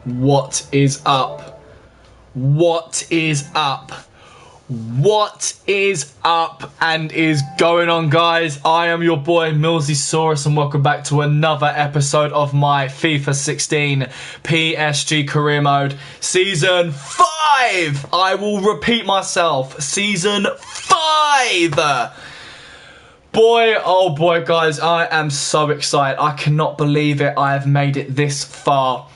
What is up? What is up? What is up and is going on, guys? I am your boy Millzysawus and welcome back to another episode of my FIFA 16 PSG career mode season 5. I will repeat myself, season 5. Boy, oh boy, guys, I am so excited. I cannot believe it. I have made it this far.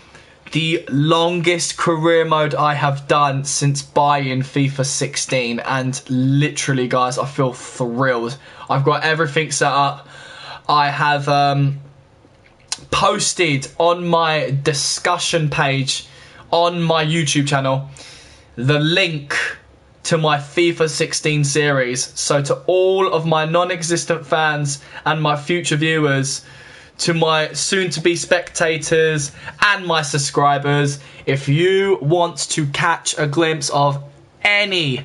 The longest career mode I have done since buying FIFA 16, and literally, guys, I feel thrilled. I've got everything set up. I have posted on my discussion page on my YouTube channel the link to my FIFA 16 series. So to all of my non-existent fans and my future viewers, to my soon-to-be spectators and my subscribers, if you want to catch a glimpse of any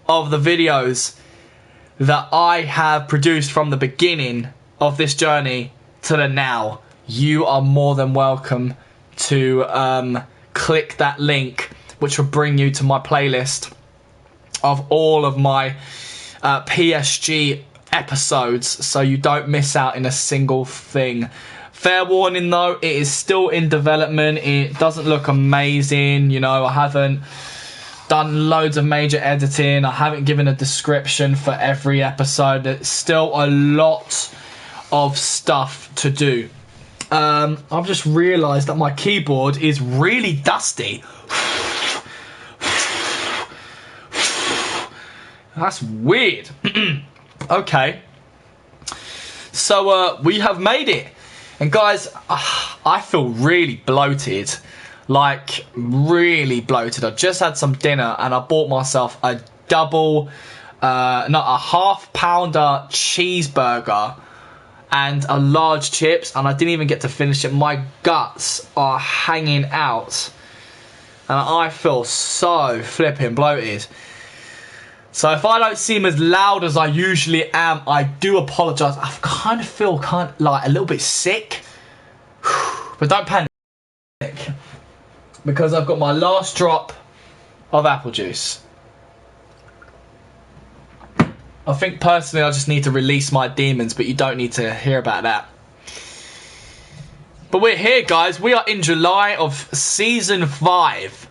of the videos that I have produced from the beginning of this journey to the now, you are more than welcome to click that link, which will bring you to my playlist of all of my PSG episodes, so you don't miss out in a single thing. Fair warning though, it is still in development. It doesn't look amazing, you know. I haven't done loads of major editing. I haven't given a description for every episode. There's still a lot of stuff to do. I've just realised that my keyboard is really dusty. That's weird. Okay, so we have made it, and guys, I feel really bloated, like really bloated. I just had some dinner and I bought myself a a half-pounder cheeseburger and a large chips, and I didn't even get to finish it. My guts are hanging out and I feel so flipping bloated. So if I don't seem as loud as I usually am, I do apologise. I kind of feel like a little bit sick. But don't panic, because I've got my last drop of apple juice. I think personally I just need to release my demons, but you don't need to hear about that. But we're here, guys. We are in July of season 5.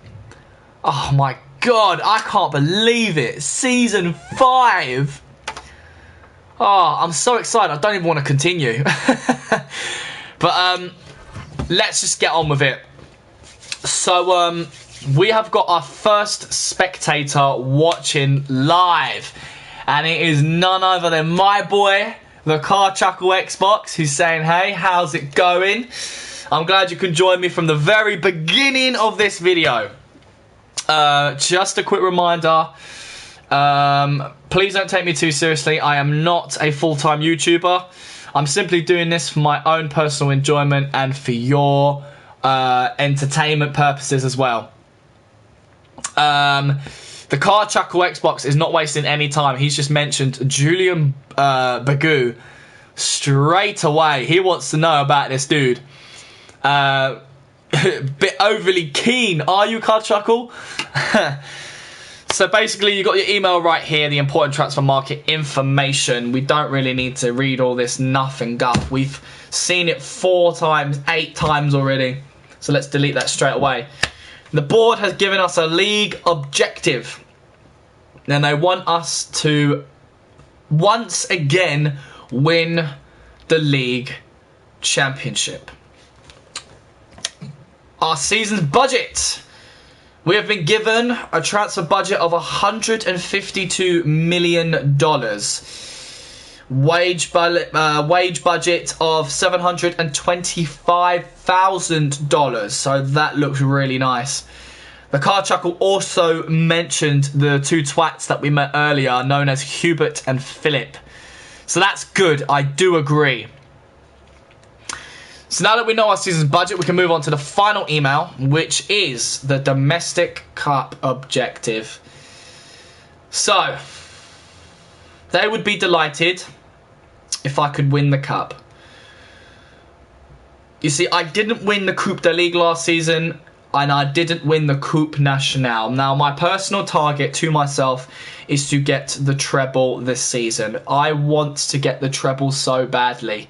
Oh my God, I can't believe it. Season 5. Oh, I'm so excited. I don't even want to continue. But let's just get on with it. So we have got our first spectator watching live, and it is none other than my boy, the Car Chuckle Xbox, who's saying, hey, how's it going? I'm glad you can join me from the very beginning of this video. Just a quick reminder, please don't take me too seriously. I am not a full-time YouTuber. I'm simply doing this for my own personal enjoyment and for your entertainment purposes as well. The Car Chuckle Xbox is not wasting any time. He's just mentioned Julian Bagoo straight away. He wants to know about this dude. Bit overly keen, are you, Car Chuckle? So basically, you got your email right here, the important transfer market information. We don't really need to read all this nothing guff. We've seen it 4 times, 8 times already. So let's delete that straight away. The board has given us a league objective, and they want us to once again win the league championship. Our season's budget. We have been given a transfer budget of $152 million. Wage budget of $725,000. So that looks really nice. The Car Chuckle also mentioned the 2 twats that we met earlier, known as Hubert and Philip. So that's good. I do agree. So now that we know our season's budget, we can move on to the final email, which is the domestic cup objective. So, they would be delighted if I could win the cup. You see, I didn't win the Coupe de Ligue last season. and I didn't win the Coupe Nationale. Now, my personal target to myself is to get the treble this season. I want to get the treble so badly.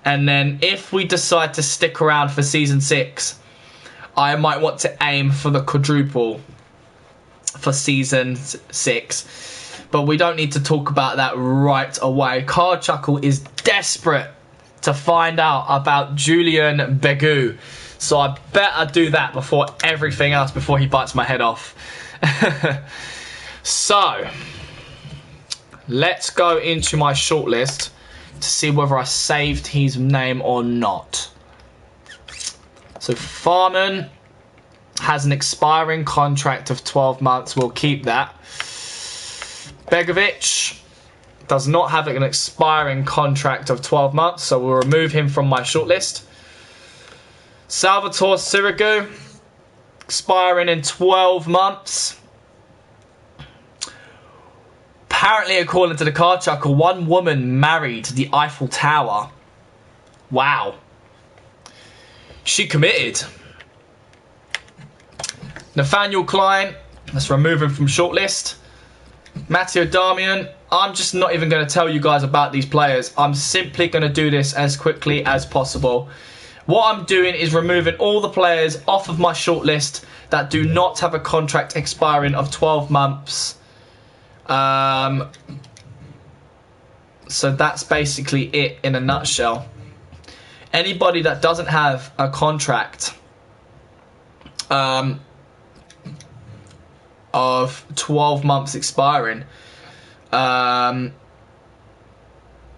And then if we decide to stick around for Season 6, I might want to aim for the quadruple for Season 6. But we don't need to talk about that right away. Card Chuckle is desperate to find out about Julian Begu. So I better do that before everything else, before he bites my head off. So, let's go into my shortlist to see whether I saved his name or not. So, Farman has an expiring contract of 12 months. We'll keep that. Begovic does not have an expiring contract of 12 months, so we'll remove him from my shortlist. Salvatore Sirigu, expiring in 12 months. Apparently, according to the Card Chuckle, one woman married the Eiffel Tower. Wow. She committed. Nathaniel Klein, let's remove him from shortlist. Matteo Darmian, I'm just not even going to tell you guys about these players. I'm simply going to do this as quickly as possible. What I'm doing is removing all the players off of my shortlist that do not have a contract expiring of 12 months. So that's basically it in a nutshell. Anybody that doesn't have a contract of 12 months expiring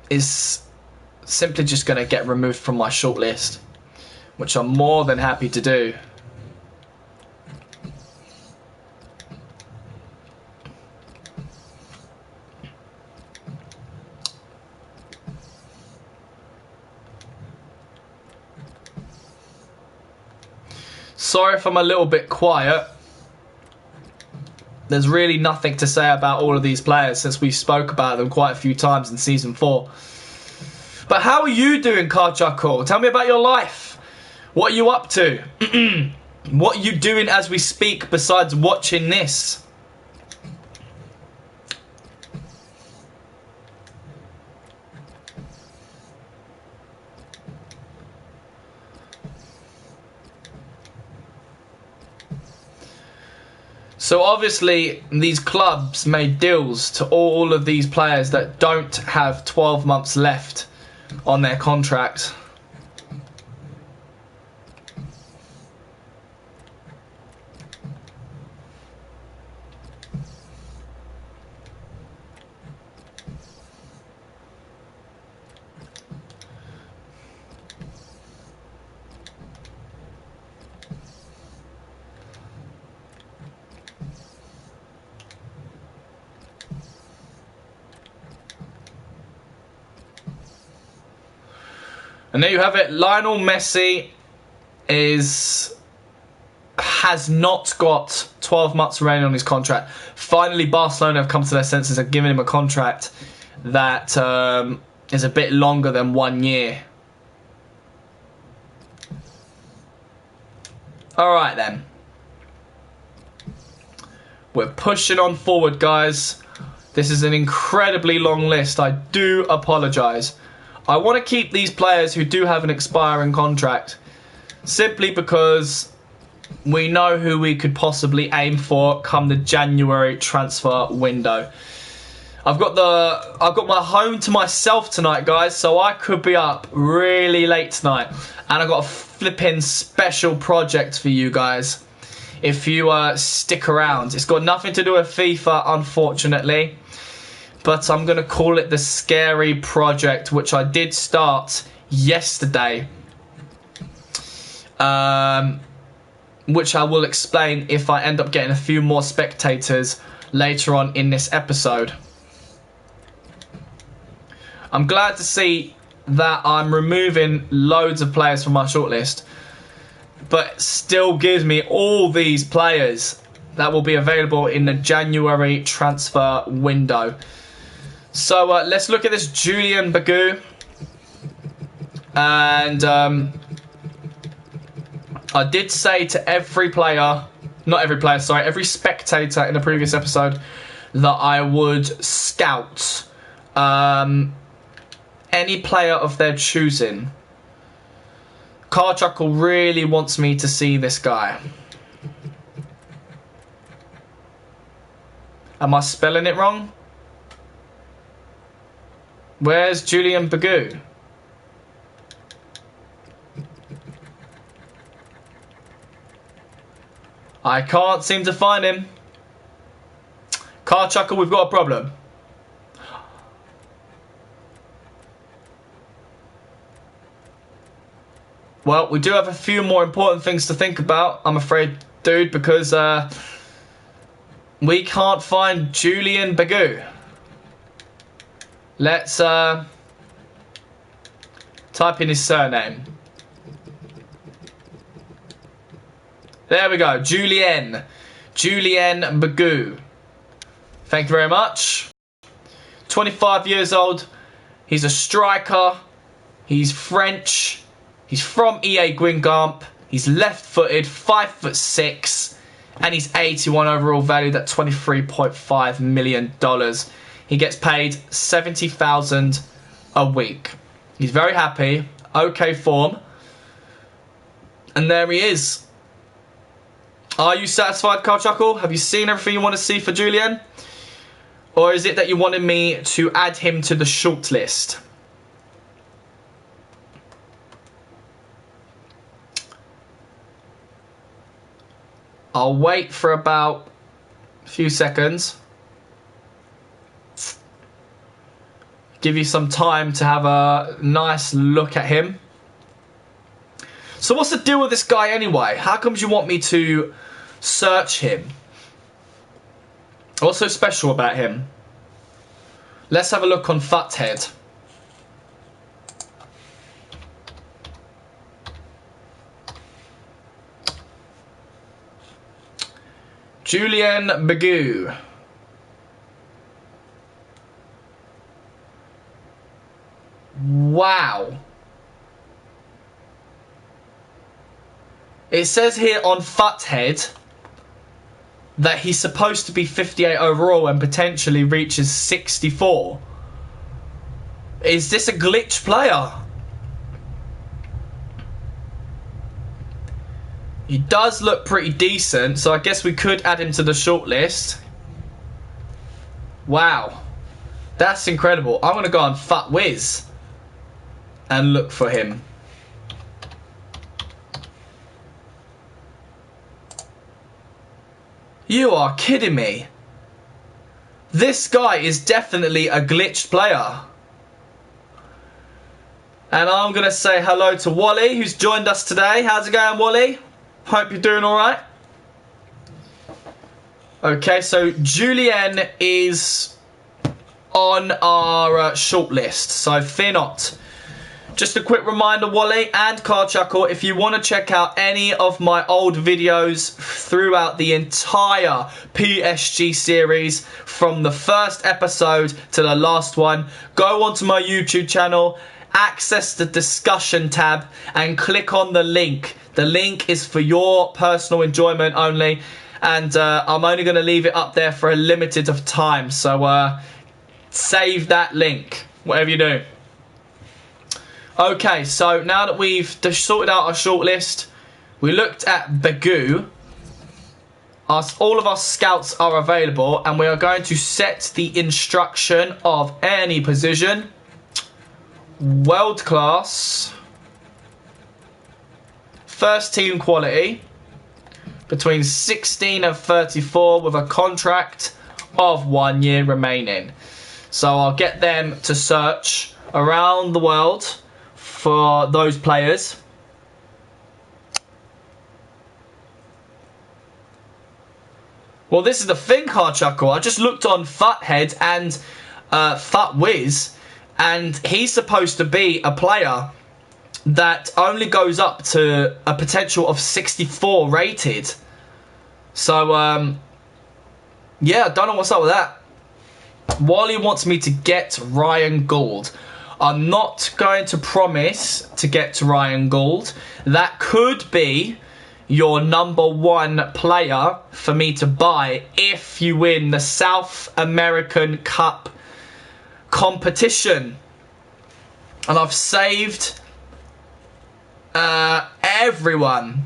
is simply just going to get removed from my shortlist, which I'm more than happy to do. Sorry if I'm a little bit quiet. There's really nothing to say about all of these players since we spoke about them quite a few times in Season 4. But how are you doing, Card Chuckle? Tell me about your life. What are you up to? What are you doing as we speak besides watching this? So obviously these clubs made deals to all of these players that don't have 12 months left on their contract. And there you have it. Lionel Messi has not got 12 months remaining on his contract. Finally, Barcelona have come to their senses and given him a contract that is a bit longer than 1 year. Alright then. We're pushing on forward, guys. This is an incredibly long list. I do apologise. I want to keep these players who do have an expiring contract simply because we know who we could possibly aim for come the January transfer window. I've got my home to myself tonight, guys, so I could be up really late tonight, and I've got a flipping special project for you guys if you stick around. It's got nothing to do with FIFA, unfortunately. But I'm going to call it the Scary Project, which I did start yesterday. Which I will explain if I end up getting a few more spectators later on in this episode. I'm glad to see that I'm removing loads of players from my shortlist, but still gives me all these players that will be available in the January transfer window. So let's look at this Julian Begu. And I did say to every player, not every player, sorry, every spectator in the previous episode that I would scout any player of their choosing. Carchuckle really wants me to see this guy. Am I spelling it wrong? Where's Julian Bagoo? I can't seem to find him. Carchuckle, we've got a problem. Well, we do have a few more important things to think about, I'm afraid, dude, because we can't find Julian Bagoo. Let's type in his surname. There we go, Julien Bagoo. Thank you very much. 25 years old. He's a striker. He's French. He's from EA Guingamp. He's left-footed, 5'6", and he's 81 overall, valued at $23.5 million. He gets paid $70,000 a week. He's very happy, okay form, and there he is. Are you satisfied, Carchuckle? Have you seen everything you want to see for Julian? Or is it that you wanted me to add him to the shortlist? I'll wait for about a few seconds. Give you some time to have a nice look at him. So what's the deal with this guy anyway? How come you want me to search him? What's so special about him? Let's have a look on Futhead. Julian Bagoo. Wow. It says here on Futhead that he's supposed to be 58 overall and potentially reaches 64. Is this a glitch player? He does look pretty decent, so I guess we could add him to the shortlist. Wow. That's incredible. I'm going to go on FutWiz and look for him. You are kidding me. This guy is definitely a glitched player. And I'm going to say hello to Wally, who's joined us today. How's it going, Wally? Hope you're doing alright. Okay, so Julien is on our shortlist, so fear not. Just a quick reminder, Wally and Carchuckle, if you want to check out any of my old videos throughout the entire PSG series, from the first episode to the last one, go onto my YouTube channel, access the discussion tab, and click on the link. The link is for your personal enjoyment only, and I'm only going to leave it up there for a limited of time, so save that link, whatever you do. Okay, so now that we've sorted out our shortlist, we looked at Bagoo. All of our scouts are available, and we are going to set the instruction of any position. World class. First team quality. Between 16 and 34 with a contract of 1 year remaining. So I'll get them to search around the world for those players. Well, this is the thing, Carchuckle. I just looked on Futhead and FutWiz, and he's supposed to be a player that only goes up to a potential of 64 rated. So, yeah, I don't know what's up with that. Wally wants me to get Ryan Gould. I'm not going to promise to get to Ryan Gould. That could be your #1 player for me to buy if you win the South American Cup competition. And I've saved everyone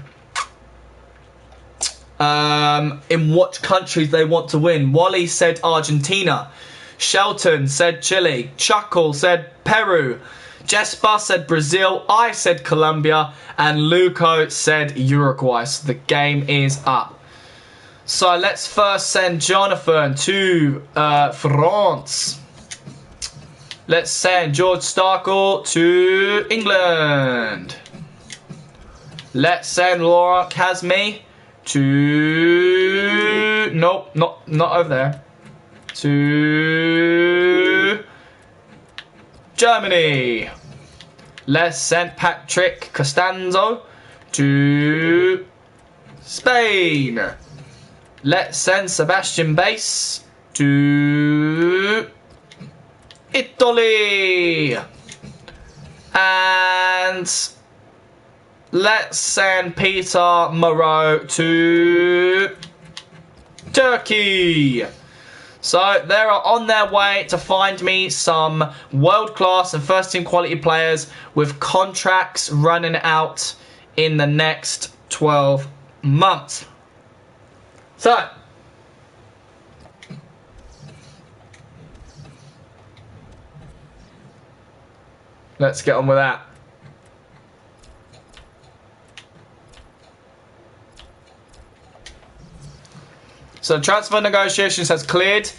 in what countries they want to win. Wally said Argentina. Shelton said Chile. Chuckle said Peru. Jesper said Brazil. I said Colombia. And Luco said Uruguay. So the game is up. So let's first send Jonathan to France. Let's send George Starkle to England. Let's send Laura Kazmi to... Nope, not over there. To Germany. Let's send Patrick Costanzo to Spain. Let's send Sebastian Bass to Italy. And let's send Peter Moreau to Turkey. So they are on their way to find me some world-class and first-team quality players with contracts running out in the next 12 months. So, let's get on with that. So transfer negotiations has cleared.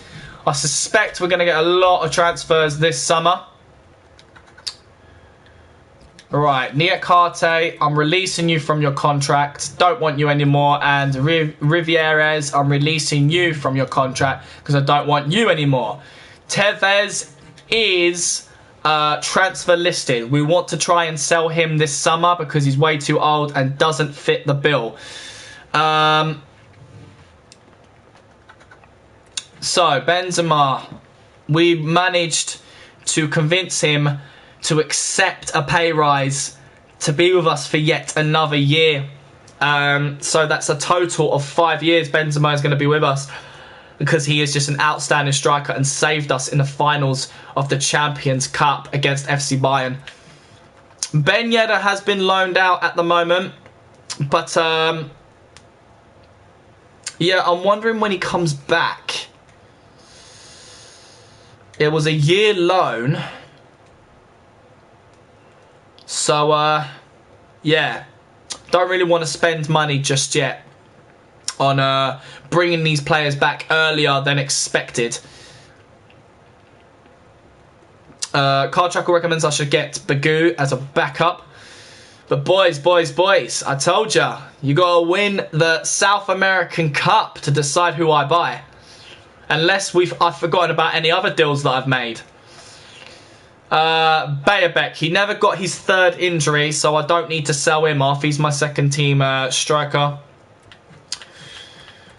I suspect we're going to get a lot of transfers this summer. Alright, Niakate, I'm releasing you from your contract. Don't want you anymore. And Rivieres, I'm releasing you from your contract because I don't want you anymore. Tevez is transfer listed. We want to try and sell him this summer because he's way too old and doesn't fit the bill. So, Benzema, we managed to convince him to accept a pay rise to be with us for yet another year. So that's a total of 5 years Benzema is going to be with us because he is just an outstanding striker and saved us in the finals of the Champions Cup against FC Bayern. Ben Yedder has been loaned out at the moment, but yeah, I'm wondering when he comes back. It was a year loan. So, yeah. Don't really want to spend money just yet on bringing these players back earlier than expected. Card Tracker recommends I should get Bagoo as a backup. But boys, I told ya, you got to win the South American Cup to decide who I buy. Unless I've forgotten about any other deals that I've made. Bayerbeck, he never got his third injury, so I don't need to sell him off. He's my second team striker.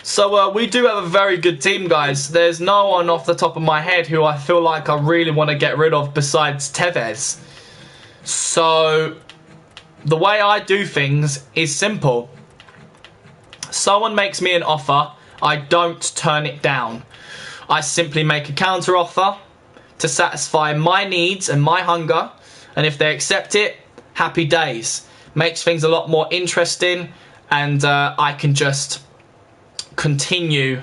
So we do have a very good team, guys. There's no one off the top of my head who I feel like I really want to get rid of besides Tevez. So the way I do things is simple. Someone makes me an offer, I don't turn it down. I simply make a counter offer to satisfy my needs and my hunger, and if they accept it, happy days. Makes things a lot more interesting, and I can just continue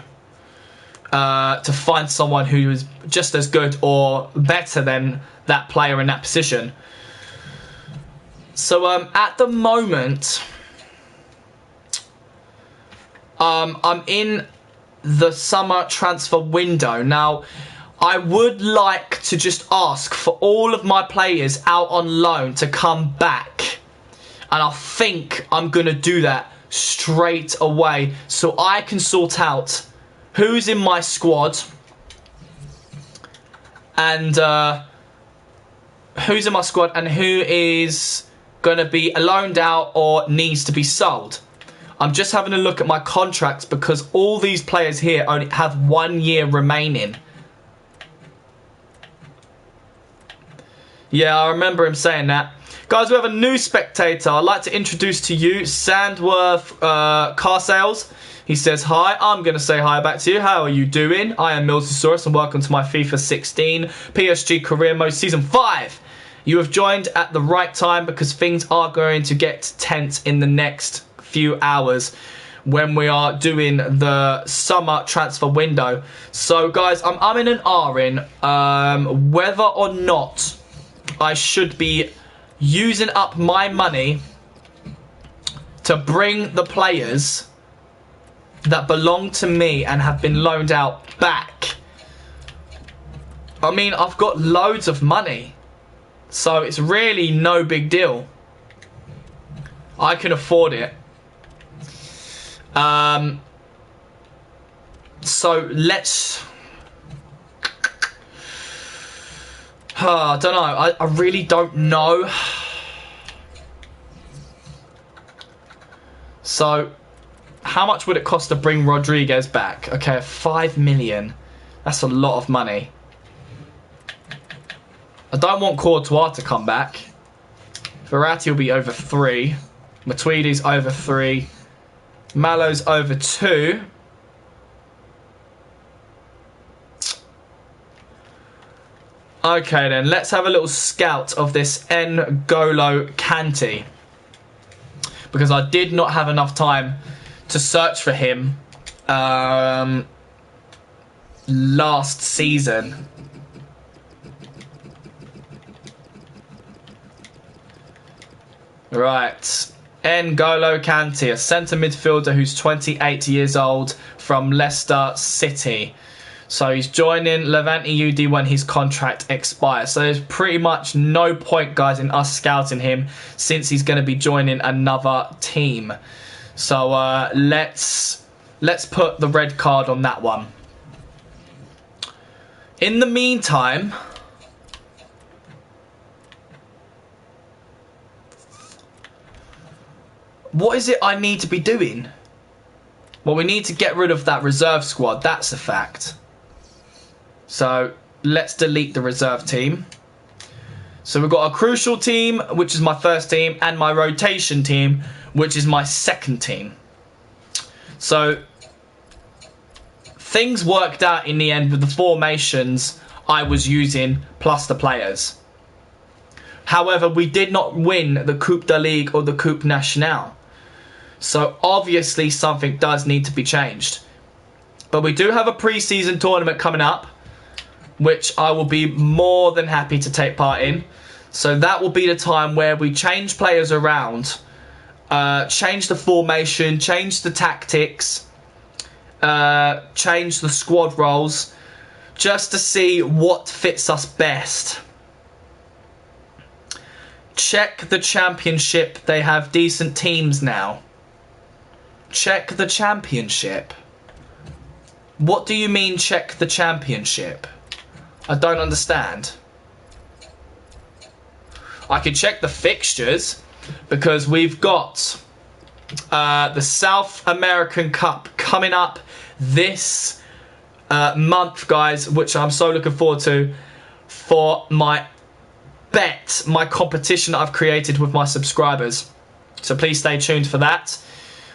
to find someone who is just as good or better than that player in that position. So at the moment, I'm in the summer transfer window. Now, I would like to just ask for all of my players out on loan to come back. And I think I'm going to do that straight away so I can sort out who's in my squad and who is going to be loaned out or needs to be sold. I'm just having a look at my contracts because all these players here only have 1 year remaining. Yeah, I remember him saying that. Guys, we have a new spectator. I'd like to introduce to you Sandworth Car Sales. He says, hi, I'm going to say hi back to you. How are you doing? I am Millzysawus and welcome to my FIFA 16 PSG Career Mode Season 5. You have joined at the right time because things are going to get tense in the next few hours when we are doing the summer transfer window. So, guys, I'm in an R-in whether or not I should be using up my money to bring the players that belong to me and have been loaned out back. I mean, I've got loads of money, so it's really no big deal. I can afford it. So let's... I don't know. I really don't know. So, how much would it cost to bring Rodriguez back? Okay, 5 million. That's a lot of money. I don't want Courtois to come back. Verratti will be over 3. Matuidi's over 3. Malo's over 2. Okay then, let's have a little scout of this N'Golo Kante, because I did not have enough time to search for him last season. Right, N'Golo Kante, a centre midfielder who's 28 years old from Leicester City. So he's joining Levante UD when his contract expires. So there's pretty much no point, guys, in us scouting him since he's going to be joining another team. So let's put the red card on that one. In the meantime, what is it I need to be doing? Well, we need to get rid of that reserve squad. That's a fact. So let's delete the reserve team. So we've got a crucial team, which is my first team, and my rotation team, which is my second team. So things worked out in the end with the formations I was using plus the players. However, we did not win the Coupe de Ligue or the Coupe Nationale. So obviously something does need to be changed. But we do have a pre-season tournament coming up, which I will be more than happy to take part in. So that will be the time where we change players around, change the formation, change the tactics, change the squad roles, just to see what fits us best. Check the championship. They have decent teams now. Check the championship. What do you mean check the championship? I don't understand. I can check the fixtures because we've got the South American Cup coming up this month, guys, which I'm so looking forward to for my bet, my competition that I've created with my subscribers. So please stay tuned for that.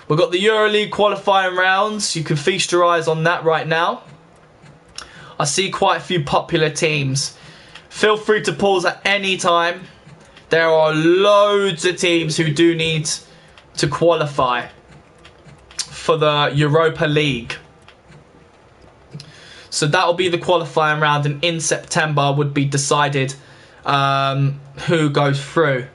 We've got the EuroLeague qualifying rounds. You can feast your eyes on that right now. I see quite a few popular teams. Feel free to pause at any time. There are loads of teams who do need to qualify for the Europa League. So that will be the qualifying round, and in September would be decided who goes through.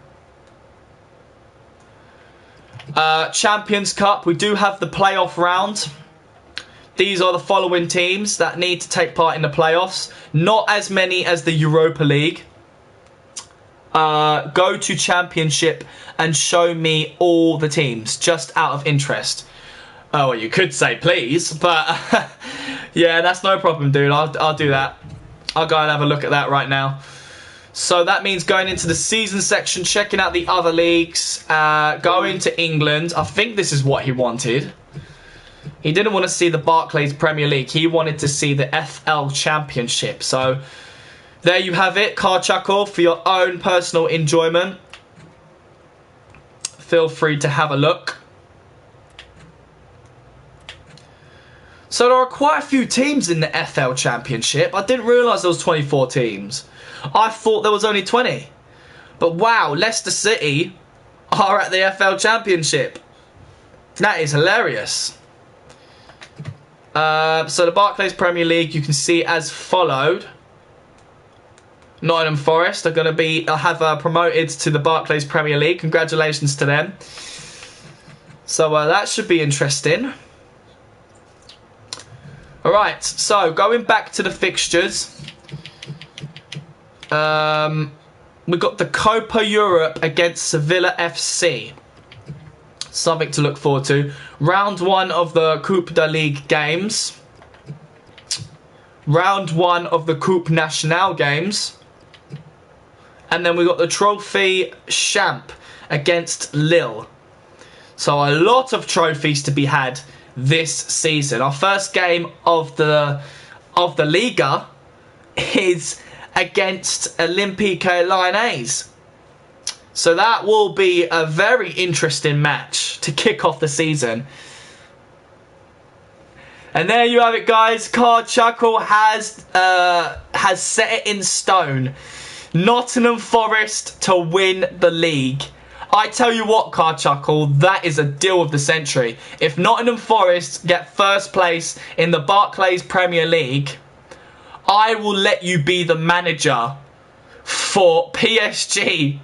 Champions Cup, we do have the playoff round. These are the following teams that need to take part in the playoffs. Not as many as the Europa League. Go to Championship and show me all the teams, just out of interest. Oh, well, you could say please, but yeah, that's no problem, dude. I'll do that. I'll go and have a look at that right now. So that means going into the season section, checking out the other leagues, going to England. I think this is what he wanted. He didn't want to see the Barclays Premier League. He wanted to see the FL Championship. So there you have it. Car chuckle for your own personal enjoyment. feel free to have a look. So there are quite a few teams in the FL Championship. I didn't realise there was 24 teams. I thought there was only 20. But wow, Leicester City are at the FL Championship. That is hilarious. So the Barclays Premier League, you can see as followed. Nottingham Forest are going to have promoted to the Barclays Premier League. Congratulations to them. So that should be interesting. Alright, so going back to the fixtures. We've got the Copa Europe against Sevilla FC. Something to look forward to. Round 1 of the Coupe de Ligue games. Round 1 of the Coupe Nationale games. And then we got the Trophy Champ against Lille. So a lot of trophies to be had this season. Our first game of the Liga is against Olympique Lyonnais. So that will be a very interesting match to kick off the season. And there you have it, guys. Card Chuckle has set it in stone. Nottingham Forest to win the league. I tell you what, Card Chuckle, that is a deal of the century. If Nottingham Forest get first place in the Barclays Premier League, I will let you be the manager for PSG.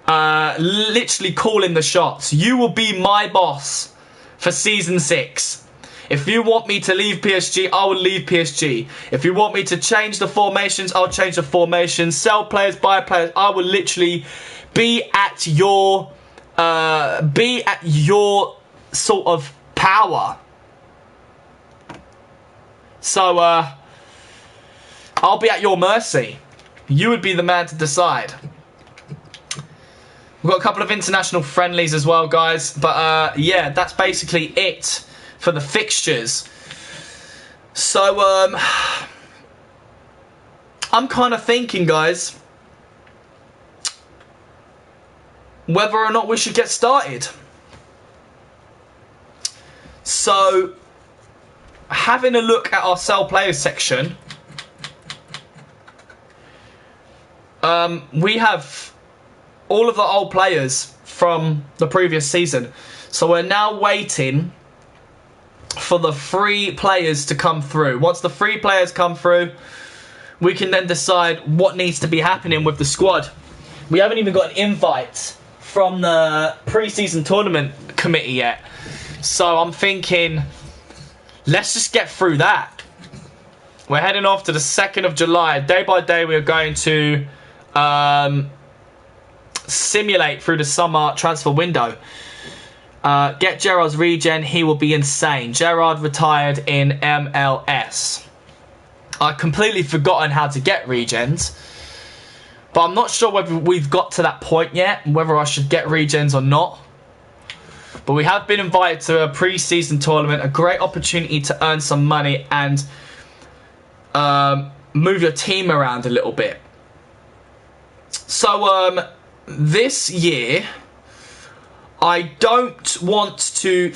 Literally calling the shots. You will be my boss for season 6. If you want me to leave PSG, I will leave PSG. If you want me to change the formations, I'll change the formations. Sell players, buy players. I will literally be at your sort of power. So I'll be at your mercy. You would be the man to decide. We've got a couple of international friendlies as well, guys. But yeah, that's basically it for the fixtures. So I'm kind of thinking, guys, whether or not we should get started. So having a look at our sell players section, we have all of the old players from the previous season. So we're now waiting for the free players to come through. Once the free players come through, we can then decide what needs to be happening with the squad. We haven't even got an invite from the pre-season tournament committee yet. So I'm thinking, let's just get through that. We're heading off to the 2nd of July. Day by day, we are going to simulate through the summer transfer window. Get Gerrard's regen, he will be insane. Gerrard retired in MLS. I've completely forgotten how to get regens, but I'm not sure whether we've got to that point yet, whether I should get regens or not. But we have been invited to a pre-season tournament, a great opportunity to earn some money and move your team around a little bit. So this year, I don't want to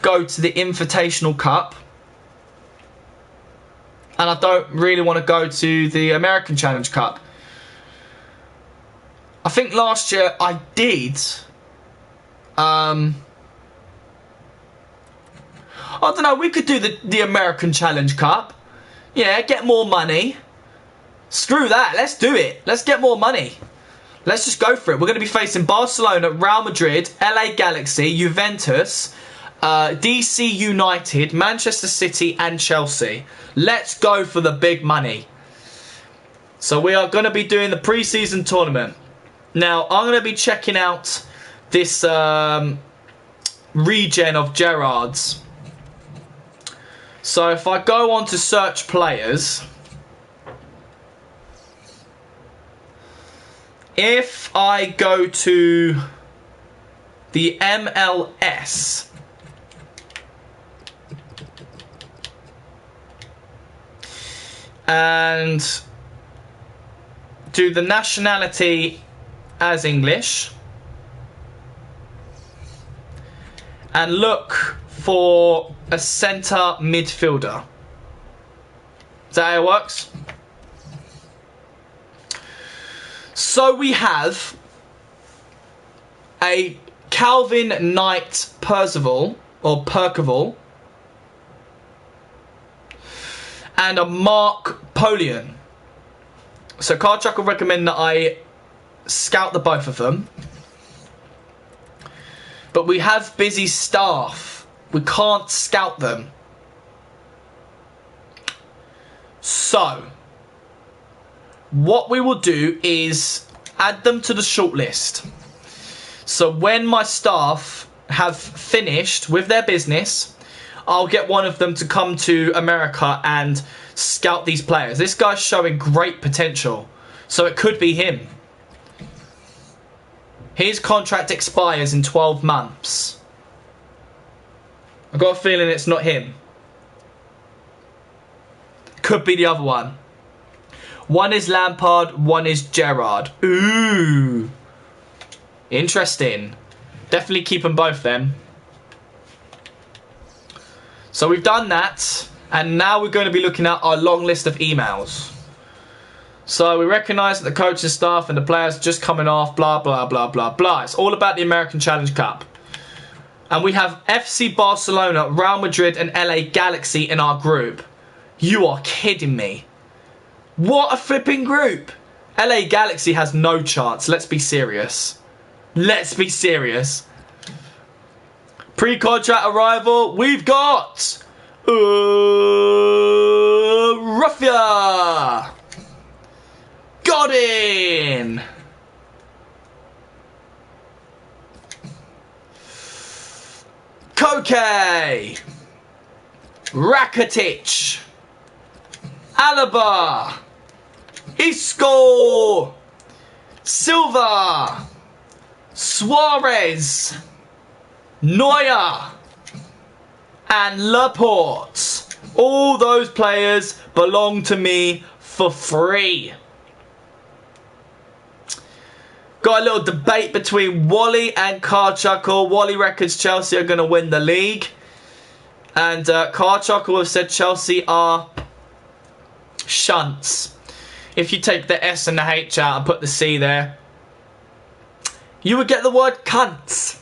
go to the Invitational Cup, and I don't really want to go to the American Challenge Cup. I think last year I did. I don't know, we could do the American Challenge Cup. Yeah, get more money. Screw that, let's do it. Let's get more money. Let's just go for it. We're going to be facing Barcelona, Real Madrid, LA Galaxy, Juventus, DC United, Manchester City and Chelsea. Let's go for the big money. So we are going to be doing the pre-season tournament. Now, I'm going to be checking out this regen of Gerrard's. So if I go on to search players, if I go to the MLS, and do the nationality as English, and look for a centre midfielder. Is that how it works? So we have a Calvin Knight Percival, or Percival, and a Mark Polian. So Karchuk will recommend that I scout the both of them. But we have busy staff. We can't scout them. So, what we will do is add them to the shortlist. So when my staff have finished with their business, I'll get one of them to come to America and scout these players. This guy's showing great potential, so it could be him. His contract expires in 12 months. I've got a feeling it's not him. Could be the other one. One is Lampard, one is Gerrard. Ooh. Interesting. Definitely keep them both then. So we've done that. And now we're going to be looking at our long list of emails. So we recognise that the coaching staff and the players just coming off, blah, blah, blah, blah, blah. It's all about the American Challenge Cup. And we have FC Barcelona, Real Madrid and LA Galaxy in our group. You are kidding me. What a flipping group. LA Galaxy has no chance. Let's be serious. Let's be serious. Pre-contract arrival, we've got Ruffia. Got in. Koke. Rakitic. Alaba. Isco. Silva. Suarez. Neuer. And Laporte. All those players belong to me for free. Got a little debate between Wally and Karchuk. Wally reckons Chelsea are going to win the league. And Karchuk have said Chelsea are shunts. If you take the S and the H out and put the C there, you would get the word cunts.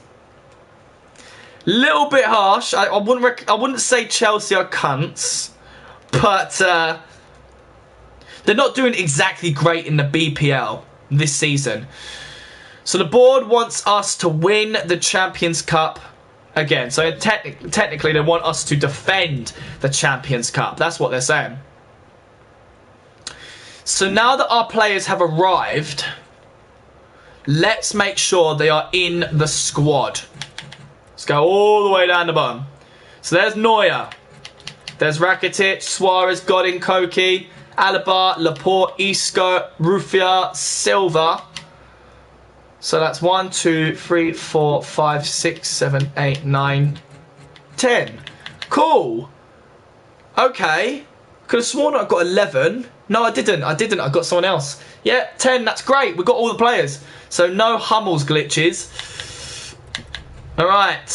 Little bit harsh. I wouldn't say Chelsea are cunts, but they're not doing exactly great in the BPL this season. So the board wants us to win the Champions Cup again. So technically they want us to defend the Champions Cup. That's what they're saying. So now that our players have arrived, let's make sure they are in the squad. Let's go all the way down the bottom. So there's Neuer. There's Rakitic, Suarez, Godin, Koke, Alaba, Laporte, Isco, Ruffia, Silva. So that's 1, 2, 3, 4, 5, 6, 7, 8, 9, 10. Cool. Okay. Could have sworn I got 11. No, I didn't. I got someone else. Yeah, 10. That's great. We've got all the players. So no Hummels glitches. All right.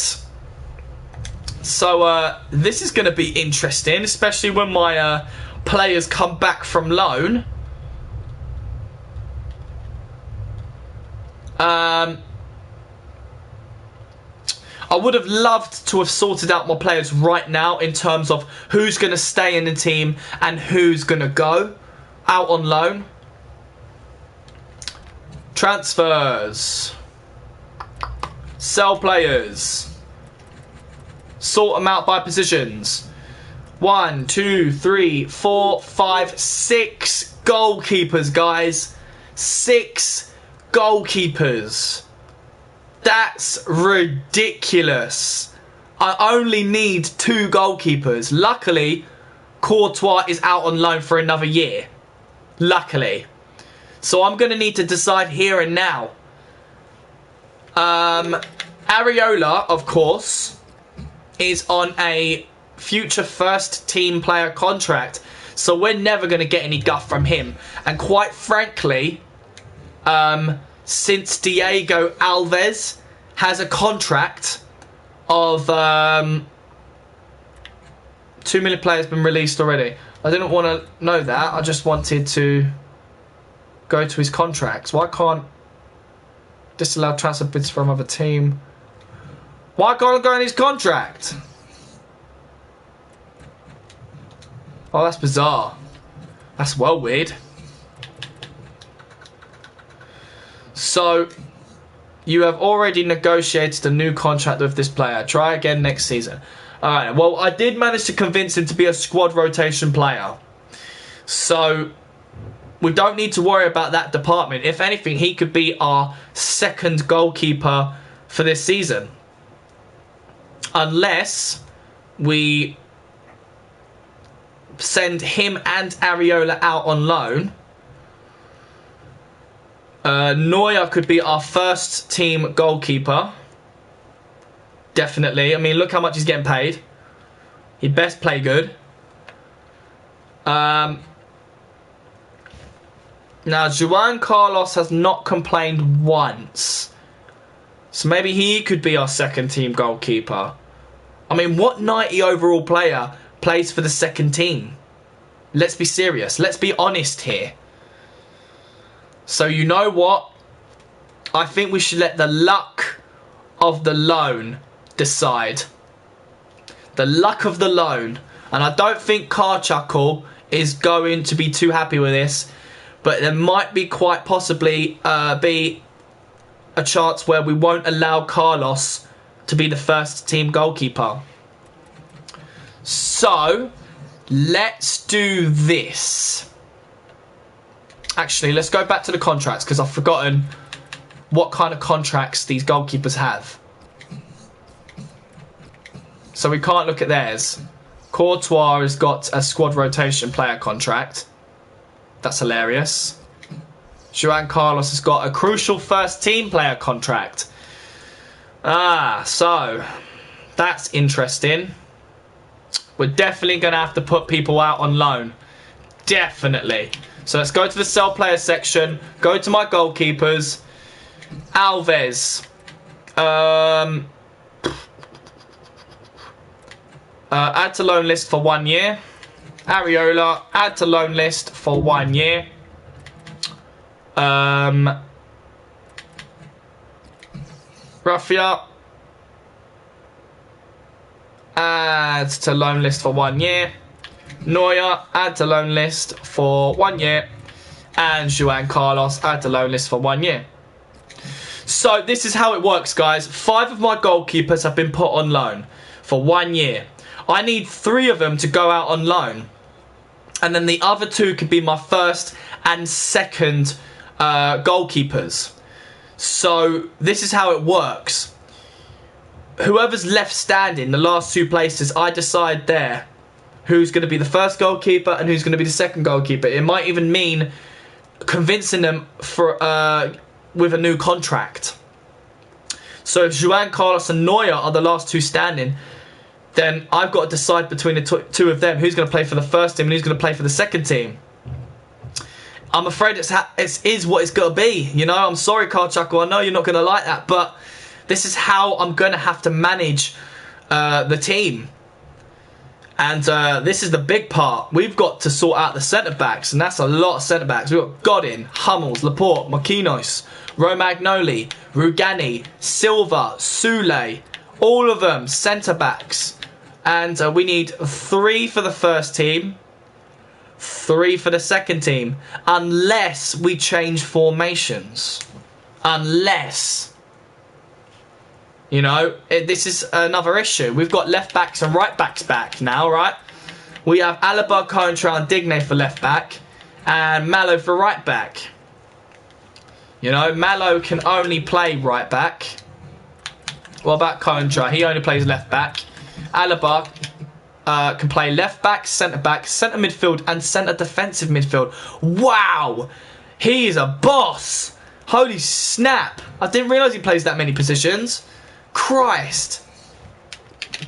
So this is going to be interesting, especially when my players come back from loan. I would have loved to have sorted out my players right now in terms of who's going to stay in the team and who's going to go out on loan. Transfers. Sell players. Sort them out by positions. 1, 2, 3, 4, 5, 6 goalkeepers, guys. 6 goalkeepers. That's ridiculous. I only need 2 goalkeepers. Luckily, Courtois is out on loan for another year. Luckily. So I'm going to need to decide here and now. Areola, of course, is on a future first team player contract. So we're never going to get any guff from him. And quite frankly, since Diego Alves has a contract, of 2 million players been released already. I didn't want to know that. I just wanted to go to his contracts. Why can't disallow transfer bids from other team? Why can't I go in his contract? Oh, that's bizarre. That's well weird. So, you have already negotiated a new contract with this player. Try again next season. Alright, well, I did manage to convince him to be a squad rotation player. So, we don't need to worry about that department. If anything, he could be our second goalkeeper for this season. Unless we send him and Areola out on loan. Neuer could be our first team goalkeeper. Definitely. I mean, look how much he's getting paid. He'd best play good. Now, Juan Carlos has not complained once. So maybe he could be our second team goalkeeper. I mean, what 90 overall player plays for the second team? Let's be serious. Let's be honest here. So you know what? I think we should let the luck of the loan decide. The luck of the loan. And I don't think Carchuckle is going to be too happy with this. But there might be quite possibly be a chance where we won't allow Carlos to be the first team goalkeeper. So, let's do this. Actually, let's go back to the contracts because I've forgotten what kind of contracts these goalkeepers have. So we can't look at theirs. Courtois has got a squad rotation player contract. That's hilarious. Juan Carlos has got a crucial first team player contract. So that's interesting. We're definitely going to have to put people out on loan. Definitely. So let's go to the sell player section. Go to my goalkeepers. Alves. Add to loan list for 1 year. Areola, add to loan list for 1 year. Raffia, add to loan list for 1 year. Neuer, add to loan list for 1 year. And Juan Carlos, add to loan list for 1 year. So this is how it works, guys. 5 of my goalkeepers have been put on loan for 1 year. I need 3 of them to go out on loan. And then the other 2 could be my first and second goalkeepers. So this is how it works. Whoever's left standing, the last 2 places, I decide there who's going to be the first goalkeeper and who's going to be the second goalkeeper. It might even mean convincing them for with a new contract. So if Juan Carlos and Neuer are the last 2 standing, then I've got to decide between the 2 of them who's going to play for the first team and who's going to play for the second team. I'm afraid it is what it's got to be. You know, I'm sorry, Carchuckle. I know you're not going to like that, but this is how I'm going to have to manage the team. And this is the big part. We've got to sort out the centre-backs, and that's a lot of centre-backs. We've got Godin, Hummels, Laporte, Marquinhos, Romagnoli, Rugani, Silva, Soule, all of them centre-backs. And we need 3 for the first team, 3 for the second team, unless we change formations. Unless, you know, this is another issue. We've got left backs and right backs back now, right? We have Alaba, Contra and Digne for left back and Malo for right back. You know, Malo can only play right back. What about Contra? He only plays left back. Alaba can play left back, centre midfield, and centre defensive midfield. Wow! He is a boss! Holy snap! I didn't realise he plays that many positions. Christ!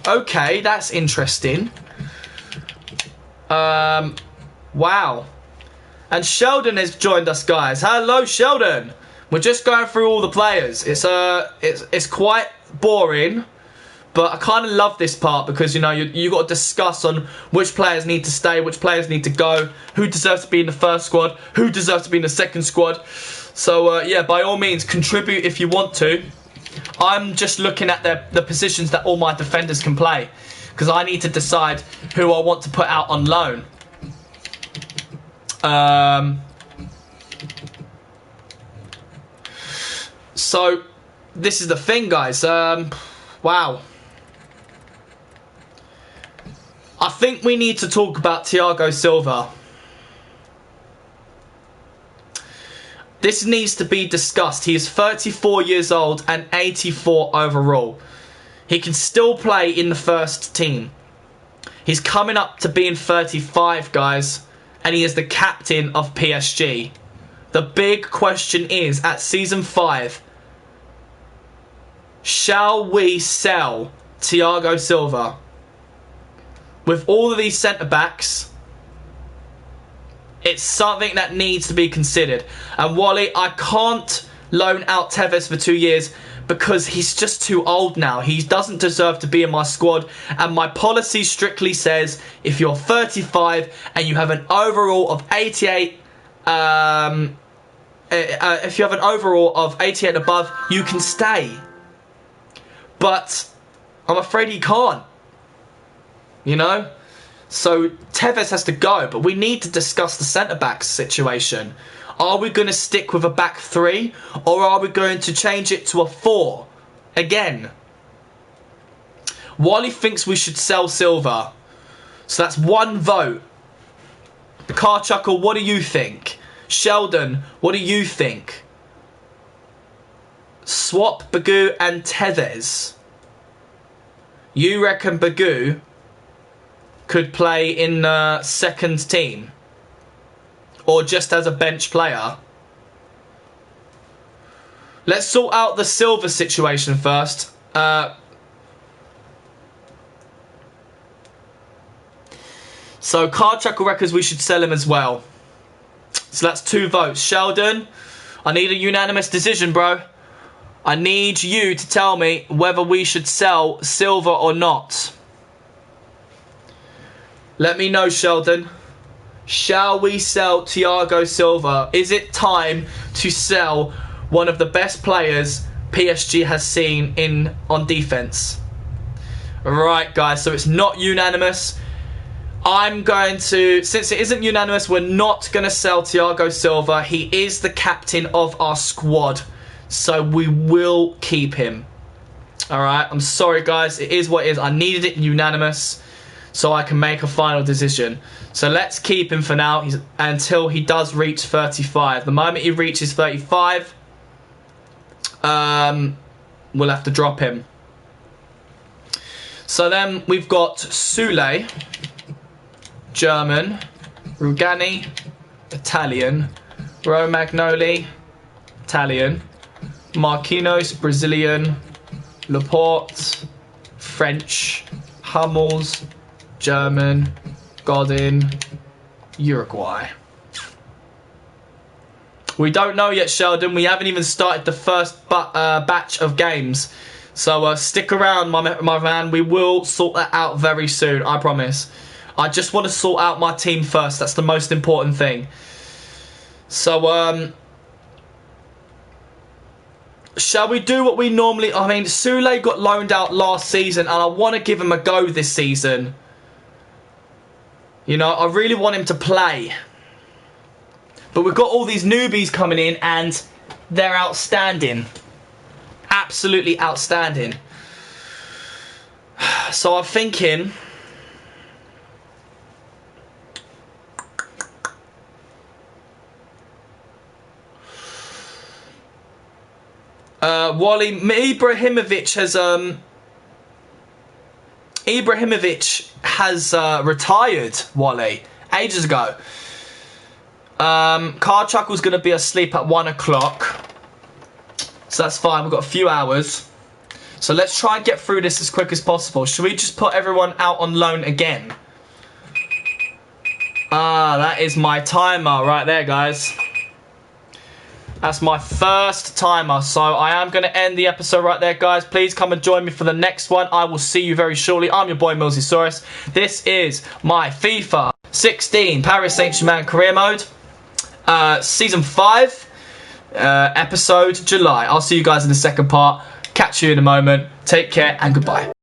Okay, that's interesting. Wow. And Sheldon has joined us, guys. Hello, Sheldon! We're just going through all the players. It's quite boring, But I kind of love this part because, you know, you got to discuss on which players need to stay, which players need to go, who deserves to be in the first squad, who deserves to be in the second squad. So, yeah, by all means, contribute if you want to. I'm just looking at the positions that all my defenders can play because I need to decide who I want to put out on loan. So, this is the thing, guys. Wow. I think we need to talk about Thiago Silva. This needs to be discussed. He is 34 years old and 84 overall. He can still play in the first team. He's coming up to being 35, guys. And he is the captain of PSG. The big question is, at Season 5, shall we sell Thiago Silva? With all of these centre-backs, it's something that needs to be considered. And Wally, I can't loan out Tevez for 2 years because he's just too old now. He doesn't deserve to be in my squad. And my policy strictly says if you're 35 and you have an overall of 88, if you have an overall of 88 above, you can stay. But I'm afraid he can't. You know? So Tevez has to go, but we need to discuss the centre-back situation. Are we going to stick with a back three, or are we going to change it to a 4 again? Wally thinks we should sell Silva. So that's 1 vote. The Car Chuckle, what do you think? Sheldon, what do you think? Swap Bagoo and Tevez. You reckon Bagoo could play in the second team? Or just as a bench player? Let's sort out the Silva situation first. So Card Chuckle reckons we should sell him as well. So that's 2 votes. Sheldon, I need a unanimous decision, bro. I need you to tell me whether we should sell Silva or not. Let me know, Sheldon. Shall we sell Thiago Silva? Is it time to sell one of the best players PSG has seen on defense? Right, guys, so it's not unanimous. I'm going to, since it isn't unanimous, we're not going to sell Thiago Silva. He is the captain of our squad, so we will keep him. Alright, I'm sorry, guys. It is what it is. I needed it unanimous so I can make a final decision. So let's keep him for now until he does reach 35. The moment he reaches 35, we'll have to drop him. So then we've got Sule, German, Rugani, Italian, Romagnoli, Italian, Marquinhos, Brazilian, Laporte, French, Hummels, German, Godin, Uruguay. We don't know yet, Sheldon. We haven't even started the first batch of games. So stick around, my man. We will sort that out very soon, I promise. I just want to sort out my team first. That's the most important thing. So, shall we do what we normally... I mean, Sule got loaned out last season, and I want to give him a go this season. You know, I really want him to play. But we've got all these newbies coming in, and they're outstanding. Absolutely outstanding. So I'm thinking... Wally, Ibrahimovic has retired, Wally, ages ago. Car Chuckle's going to be asleep at 1 o'clock. So that's fine, we've got a few hours. So let's try and get through this as quick as possible. Should we just put everyone out on loan again? Ah, that is my timer right there, guys. That's my first timer, so I am going to end the episode right there, guys. Please come and join me for the next one. I will see you very shortly. I'm your boy, Millzysawus. This is my FIFA 16 Paris Saint-Germain career mode, Season 5, episode July. I'll see you guys in the second part. Catch you in a moment. Take care and goodbye.